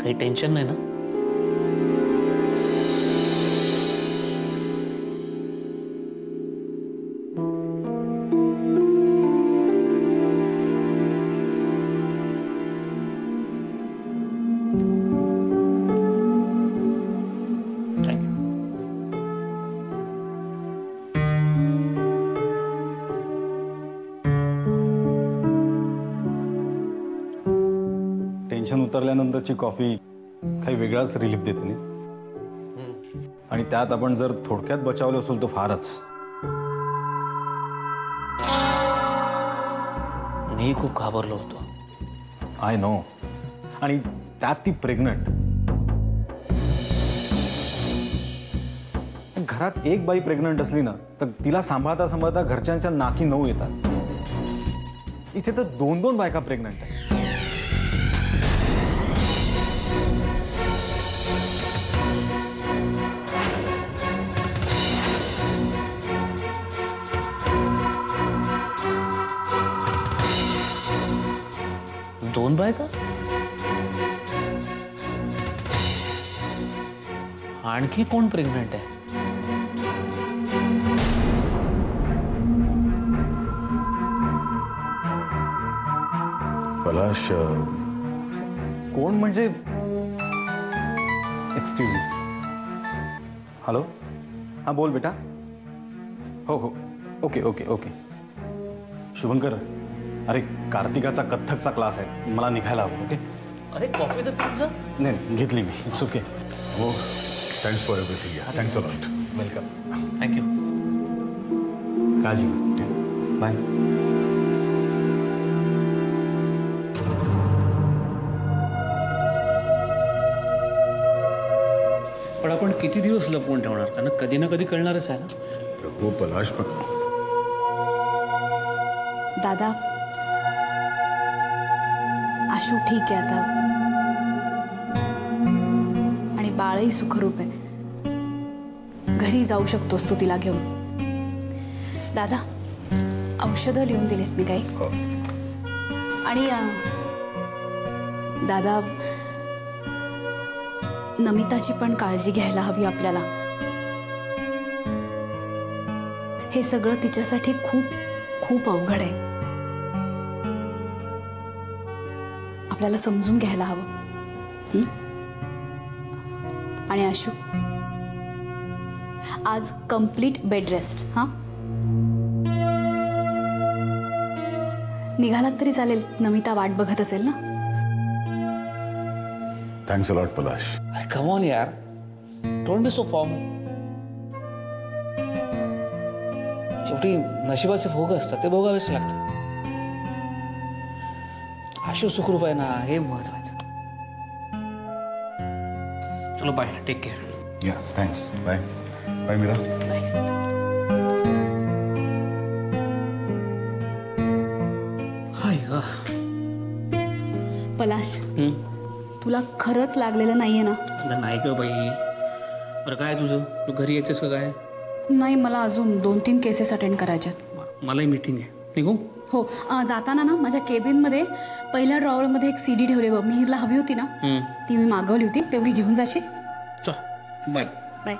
काही टेन्शन नाही ना? टेन्शन उतरल्यानंतरची कॉफी काही वेगळाच रिलीफ देते नाही. आणि त्यात आपण जर थोडक्यात बचावलं असेल तर फारच. मी खूप घाबरलो होतो. I know. आणि त्यात ती प्रेग्नंट. घरात एक बाई प्रेग्नंट असली ना तर तिला सांभाळता सांभाळता घरच्यांच्या नाकी 9 येतात. इथे तर 2-2 बायका प्रेग्नंट आहेत. दोन बायका? आणखी कोण प्रेग्नंट आहे? पलाश कोण म्हणजे? Excuse me. हॅलो. हा बोल बेटा. हो हो ओके ओके ओके. शुभंकर, अरे कार्तिकाचा कथ्थकचा क्लास आहे, मला निघायला हवं. ओके. अरे कॉफी तर पिऊन जा. नाही घेतली मी. It's okay. हो thanks for everything. Thanks a lot. Welcome. Thank you. काळजी. बाय. पण आपण किती दिवस लपवून ठेवणार? त्यांना कधी ना कधी कळणारच आहे ना. हो पलाश, पण दादा, आशू ठीक आहे आता आणि बाळही सुखरूप आहे. घरी जाऊ शकतोस तू तिला घेऊन. दादा, औषधं लिहून दिलेत मी काही. आणि दादा, नमिताची पण काळजी घ्यायला हवी आपल्याला. हे सगळं तिच्यासाठी खूप खूप अवघड आहे. आपल्याला समजून घ्यायला हवं. आणि आशू, आज कंप्लीट बेड रेस्ट. हा, निघालात तरी चालेल. नमिता वाट बघत असेल ना. थँक्स अ लॉट पलाश. अरे कम ऑन यार, डोंट बी सो फॉर्मल. शेवटी नशिबाचे भोग असतात, ते भोगावेच लागतात. आशू सुखरूप आहे ना, हे महत्वाचं. चलो बाय, टेक केअर. या thanks. Bye bye Meera. Hi ग. पलाश, तुला खरंच लागलेलं नाहीये ना? नाही ग बाई. बरं काय तुझं? तू घरी येतेस का काय? नाही, मला अजून 2-3 केसेस अटेंड करायच्यात. मलाही मीटिंग आहे. निघू? हो. जाताना ना माझ्या केबिनमध्ये पहिल्या ड्रॉवरमध्ये एक CD ठेवली बघ. मिहिरला हवी होती ना, ती मी मागवली होती. तेवढी घेऊन जाशील? चल बाय. बाय.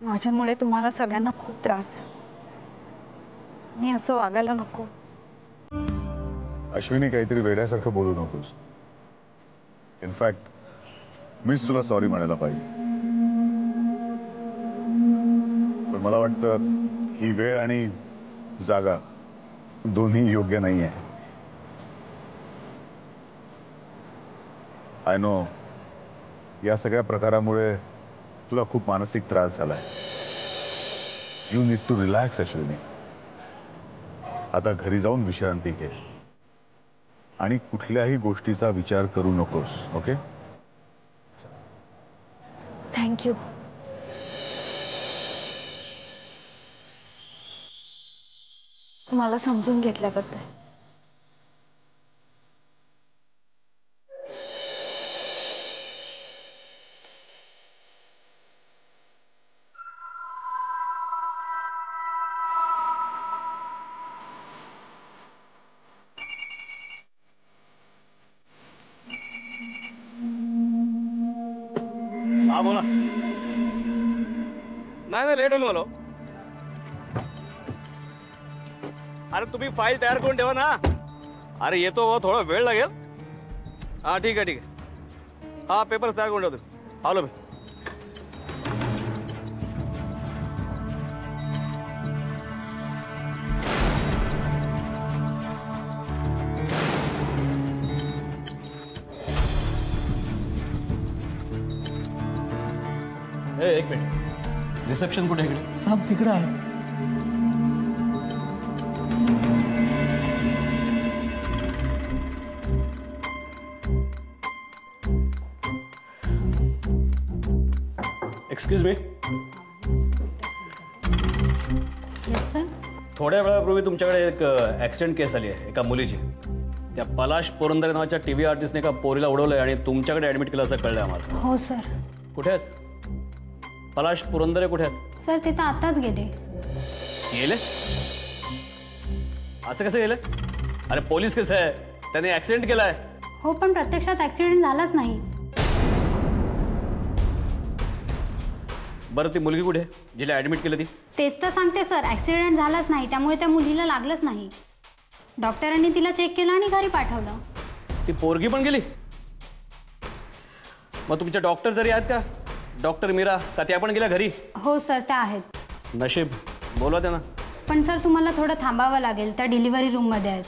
माझ्यामुळे तुम्हाला सगळ्यांना खूप त्रास आहे. मी असं वागायला नको. अश्विनी, काहीतरी वेड्यासारखं बोलू नकोस. इनफॅक्ट मीच तुला सॉरी म्हणायला पाहिजे. पण मला वाटतं ही वेळ आणि जागा दोन्ही योग्य नाही आहे. आय नो या सगळ्या प्रकारामुळे तुला खूप मानसिक त्रास झालाय. You need to relax Ashwini. आता घरी जाऊन विश्रांती घे. आणि कुठल्याही गोष्टीचा विचार करू नकोस. ओके? थँक्यू. मला समजून घेतल्याबद्दल. हा बोला. नाही लेट होईल मला. अरे तुम्ही फाईल तयार करून ठेवा ना. अरे येतो थोडा वेळ लागेल. हा ठीक आहे ठीक आहे. हा पेपर्स तयार करून ठेवतो. आलो मी. एक मिनिट. रिसेप्शन कुठे इकडे? साहेब तिकडे आहे. Excuse me. Yes sir. थोड्या वेळापूर्वी तुमच्याकडे एक ॲक्सिडेंट केस आली आहे एका मुलीची. त्या पलाश पुरंदरे नावाच्या टीव्ही आर्टिस्टने एका पोरीला उडवलंय आणि तुमच्याकडे ॲडमिट केलं असं कळलं आम्हाला. हो सर. कुठे आहेत पलाश पुरंदरे? कुठे आहेत? सर ते तर आताच गेले. गेले? असं कसं गेलं? अरे पोलीस कसं आहे, त्याने ॲक्सिडेंट केलाय. हो पण प्रत्यक्षात ॲक्सिडेंट झालाच नाही. बरं ती मुलगी कुठे आहे जिला ॲडमिट केलं? ती तेच तर सांगते सर, ॲक्सिडेंट झालाच नाही, त्यामुळे त्या मुलीला लागलंच नाही. डॉक्टरांनी तिला चेक केलं आणि घरी पाठवलं. ती पोरगी पण गेली? मग तुमच्या डॉक्टर जरी आहेत का? डॉक्टर मीरा का त्या पण गेल्या घरी? हो सर त्या आहेत. नशीब. बोलवा त्यांना. पण सर तुम्हाला थोडं थांबावं लागेल, त्या डिलिव्हरी रूममध्ये आहेत.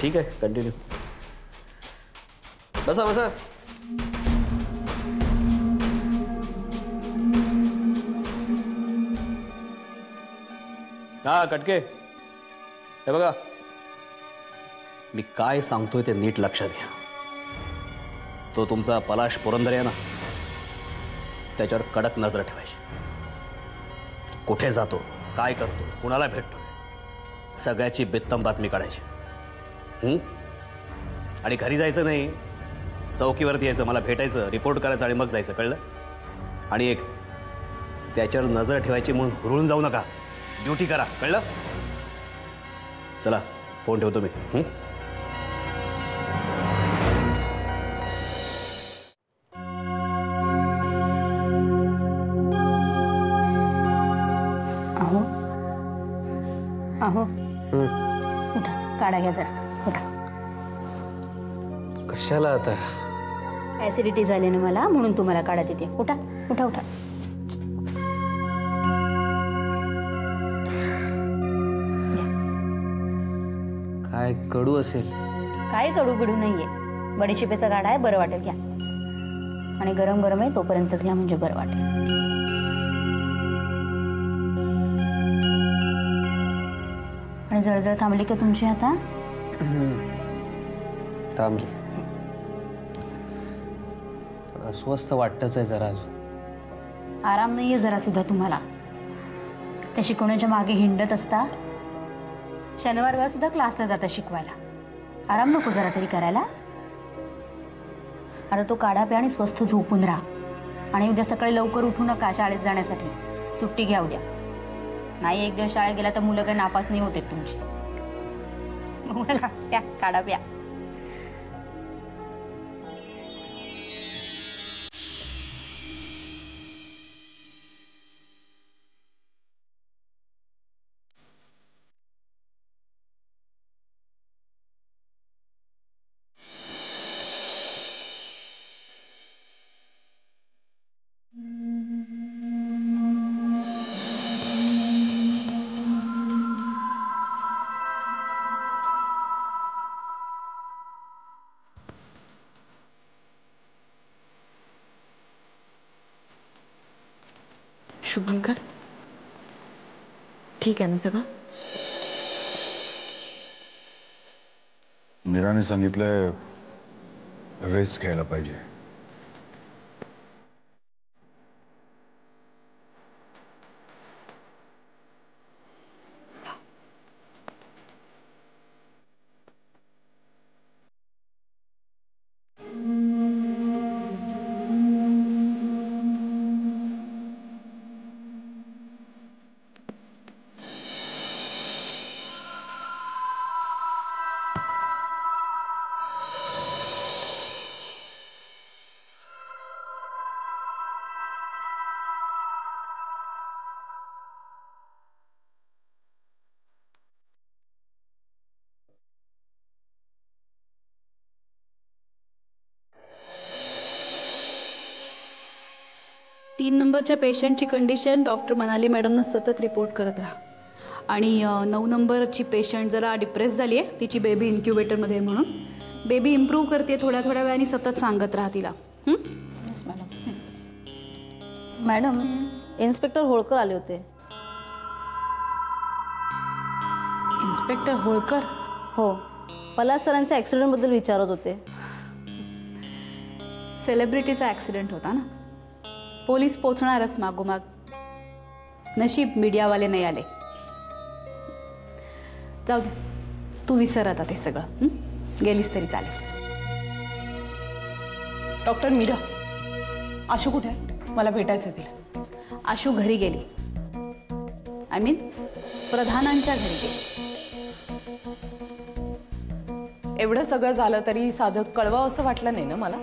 ठीक आहे कंटिन्यू. बसा बसा. हा कटके, हे बघा मी काय सांगतोय ते नीट लक्षात घ्या. तो तुमचा पलाश पुरंदरे आहे ना, त्याच्यावर कडक नजर ठेवायची. कुठे जातो, काय करतो, कुणाला भेटतो, सगळ्याची बित्तम बातमी काढायची. आणि घरी जायचं नाही, चौकीवरती यायचं, मला भेटायचं, रिपोर्ट करायचं आणि मग जायचं. कळलं? आणि एक, त्याच्यावर नजर ठेवायची म्हणून हुरळून जाऊ नका. ड्युटी करा. कळलं? चला फोन ठेवतो मी. अहो अहो उठा, काढा घ्या जरा. उठा. कशाला आता? ऍसिडिटी झाली ना मला, म्हणून तुम्हाला काढा देते. उठा उठा उठा. काय कडू असेल? काय कडू बिडू नाहीये, बडीशेपेचा काढा आहे, बरं वाटेल. घ्या. आणि गरम गरम आहे तोपर्यंतच घ्या म्हणजे बरं वाटेल. आणि जळजळ थांबली का तुमची आता? थांबली. अस्वस्थ वाटतच आहे जरा. आराम नाहीये जरा सुद्धा तुम्हाला. त्या शिकवण्याच्या मागे हिंडत असता. शनिवार वेळा सुद्धा क्लासला जाता शिकवायला. आराम नको जरा तरी करायला? आता तो काढा प्या आणि स्वस्थ झोपून राहा. आणि उद्या सकाळी लवकर उठू नका शाळेत जाण्यासाठी. सुट्टी घ्या उद्या. नाही एक दिवस शाळेत गेला तर मुलं काही नापास नाही होते तुमची. प्या काढा प्या. शुभंकर, ठीक आहे ना सगळं? मीराने सांगितलंय रेस्ट घ्यायला पाहिजे. तीन नंबरच्या पेशंटची कंडिशन डॉक्टर मनाली मॅडमनं सतत रिपोर्ट करत राहा. आणि 9 नंबरची पेशंट जरा डिप्रेस झाली आहे, तिची बेबी इन्क्युबेटरमध्ये आहे म्हणून. बेबी इम्प्रूव्ह करते, थोड्या थोड्या वेळाने सतत सांगत राहा तिला. Yes madam. Madam inspector Holkar आले होते. इन्स्पेक्टर होळकर? हो, पलाश सरांच्या ॲक्सिडेंटबद्दल विचारत होते. सेलिब्रिटीचा ॲक्सिडेंट होता ना, पोलीस पोचणारच मागोमाग. नशीब मीडियावाले नाही आले. जाऊ दे, तू विसर आता ते सगळं. गेलीस तरी चालेल. डॉक्टर मीरा, आशू कुठे आहे? मला भेटायचं तिला. आशू घरी गेली. आय मीन प्रधानांच्या घरी गेली. एवढं सगळं झालं तरी साधं कळवावं असं वाटलं नाही ना मला.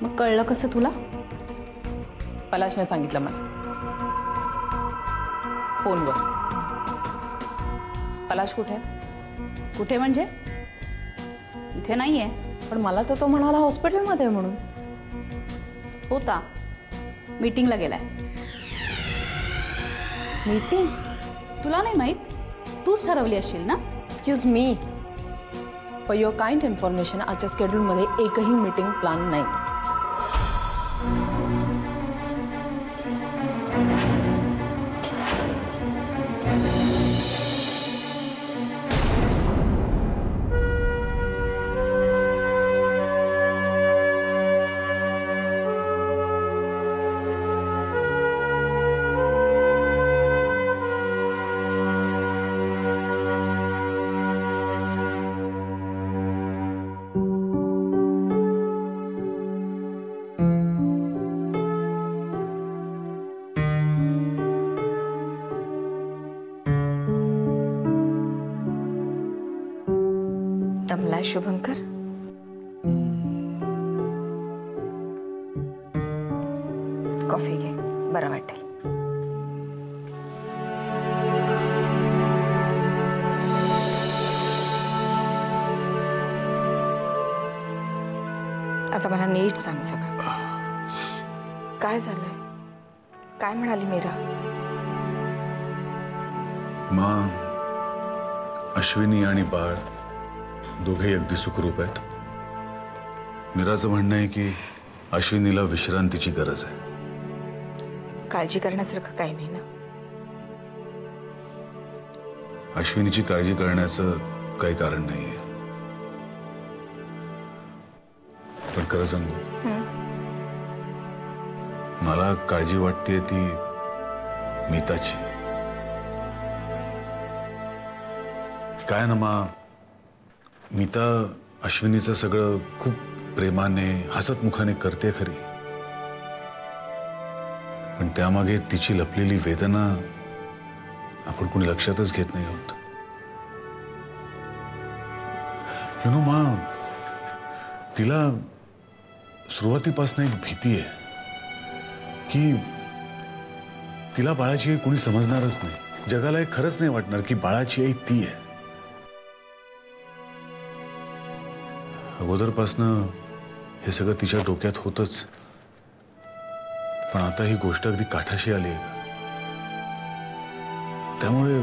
मग कळलं कसं तुला? पलाशने सांगितलं मला फोनवर. पलाश कुठे आहे? कुठे म्हणजे? इथे नाही आहे. पण मला तर तो म्हणाला हॉस्पिटलमध्ये आहे म्हणून. होता, मीटिंगला गेलाय. मीटिंग? तुला नाही माहीत? तूच ठरवली असशील ना. Excuse me, for your kind information, आजच्या स्केड्यूलमध्ये एकही मीटिंग प्लॅन नाही. दमलाय शुभंकर? कॉफी घे, बरं वाटेल. आता मला नीट सांग सगळं. काय झालंय? काय म्हणाली मीरा? मां, अश्विनी आणि बाळ दोघेही अगदी सुखरूप आहेत. मीराचं म्हणणं आहे की अश्विनीला विश्रांतीची गरज आहे. काळजी करण्यासारखं काही नाही ना? अश्विनीची काळजी करण्याचं काही कारण नाहीये. पण खरं सांगू, मला काळजी वाटते ती मीताची. काय ना मा, मीता अश्विनीचं सगळं खूप प्रेमाने हसतमुखाने करते खरी, पण त्यामागे तिची लपलेली वेदना आपण कोणी लक्षातच घेत नाही आहोत. यु नो मा, तिला सुरुवातीपासून एक भीती आहे की तिला बाळाची आई कोणी समजणारच नाही. जगाला हे खरंच नाही वाटणार की बाळाची आई ती आहे. अगोदरपासनं हे सगळं तिच्या डोक्यात होतच, पण आता ही गोष्ट अगदी काठाशी आली आहे. त्यामुळे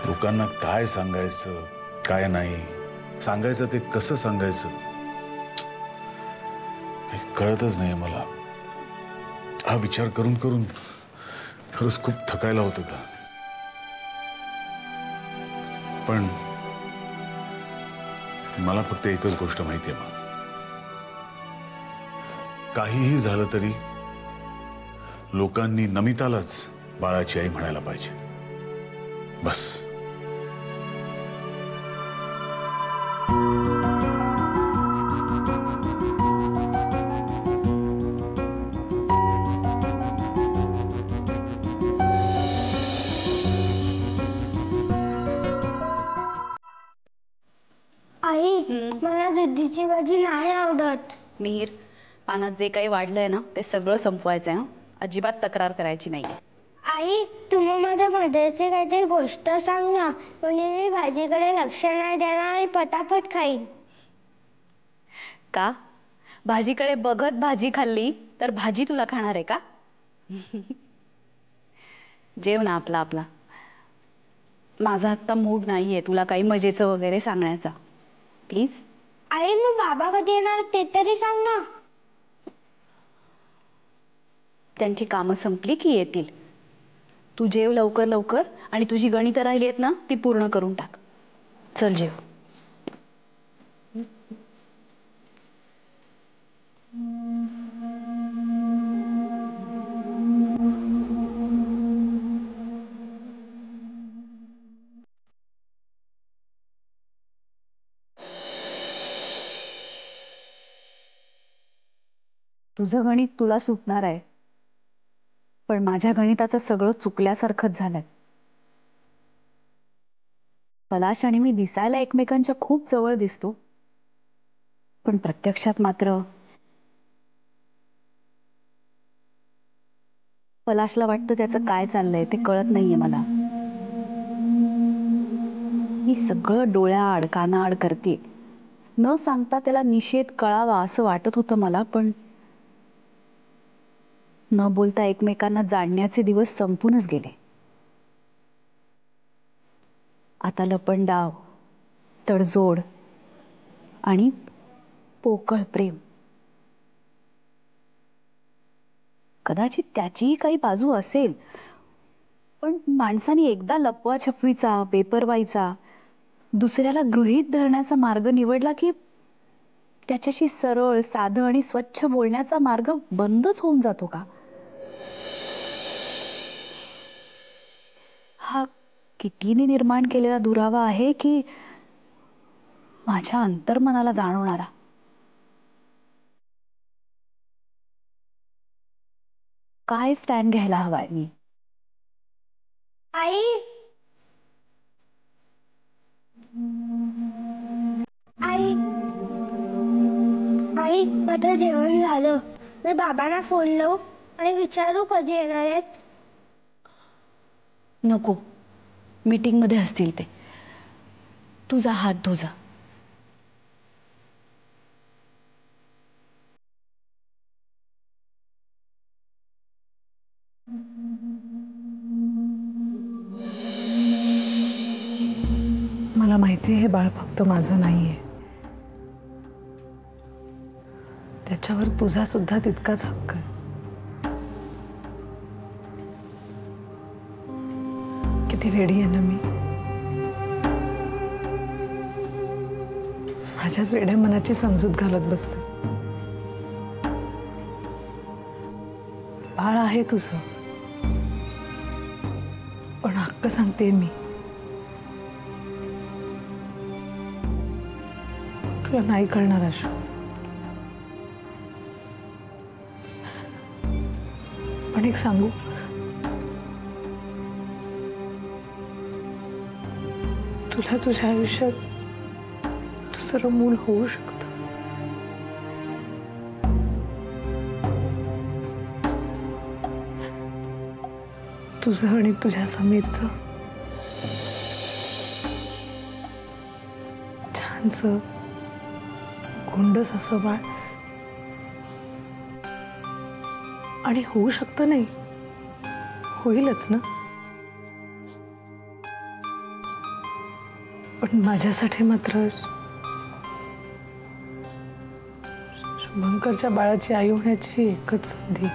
लोकांना काय सांगायचं, काय नाही सांगायचं, ते कसं सांगायचं काही कळतच नाही मला. हा विचार करून करून खरंच खूप थकायला होतं का. पण मला फक्त एकच गोष्ट माहिती आहे, काहीही झालं तरी लोकांनी नमितालाच बाळाची आई म्हणायला पाहिजे, बस. आई, मला दुधीची भाजी नाही आवडत. मिहीर, पानात जे काही वाढलंय ना ते सगळं संपवायचंय. अजिबात तक्रार करायची नाही. आई, तुम्ही माझ्या मदरची काहीतरी गोष्ट सांग ना, म्हणजे मी भाजीकडे लक्ष नाही देणार आणि पटापट खाईन. का? भाजीकडे बघत भाजी खाल्ली तर भाजी तुला खाणार आहे का? जेव ना आपला आपला. माझा आत्ता मूड नाहीये तुला काही मजेचं वगैरे सांगण्याचा. प्लीज. आई, मग बाबा कधी येणार ते तरी सांग ना. त्यांची कामं संपली की येतील. तू जेव लवकर लवकर आणि तुझी गणितं राहिली आहेत ना ती पूर्ण करून टाक. चल जेव. तुझं गणित तुला सुटणार आहे, पण माझ्या गणिताचं सगळं चुकल्यासारखंच झालंय. पलाश आणि मी दिसायला एकमेकांच्या खूप जवळ दिसतो, पण प्रत्यक्षात मात्र पलाशला वाटतं त्याचं काय चाललंय ते कळत नाहीये मला. मी सगळं डोळ्याआड कानाआड करते. न सांगता त्याला निषेध कळावा असं वाटत होतं मला, पण न बोलता एकमेकांना जाणण्याचे दिवस संपूनच गेले. आता लपंडाव, तडजोड आणि पोकळ प्रेम. कदाचित त्याचीही काही बाजू असेल, पण माणसाने एकदा लपवाछपवीचा, बेपर्वाईचा, दुसऱ्याला गृहीत धरण्याचा मार्ग निवडला की त्याच्याशी सरळ, साधं आणि स्वच्छ बोलण्याचा मार्ग बंदच होऊन जातो का? हा किटीने निर्माण केलेला दुरावा आहे की माझ्या अंतर्मनाला जाणवणारा? काय स्टँड घ्यायला हवाय मी? आई, आई, आई, माझं जेवण झालं. मी बाबांना फोन लावू आणि विचारू कधी येणार आहेत? नको, मीटिंग मध्ये असतील ते. तुझा हात धो जा. मला माहिती आहे हे बाळ फक्त माझं नाहीये, त्याच्यावर तुझा सुद्धा तितकाच हक्क आहे. किती वेडी आहे ना मी. माझ्याच वेड्या मनाची समजूत घालत बसते. बाळ आहे तुझं, पण हक्क सांगते मी, तुला नाही कळणार अशू. पण एक सांगू, तुला तुझ्या आयुष्यात दुसरं मूल होऊ शकतं. तुझं आणि तुझ्या समीरचं छानसं गुंडस असं बाळ. आणि होऊ शकतं नाही, होईलच ना. पण माझ्यासाठी मात्र शुभंकरच्या बाळाची आई होण्याची एकच संधी.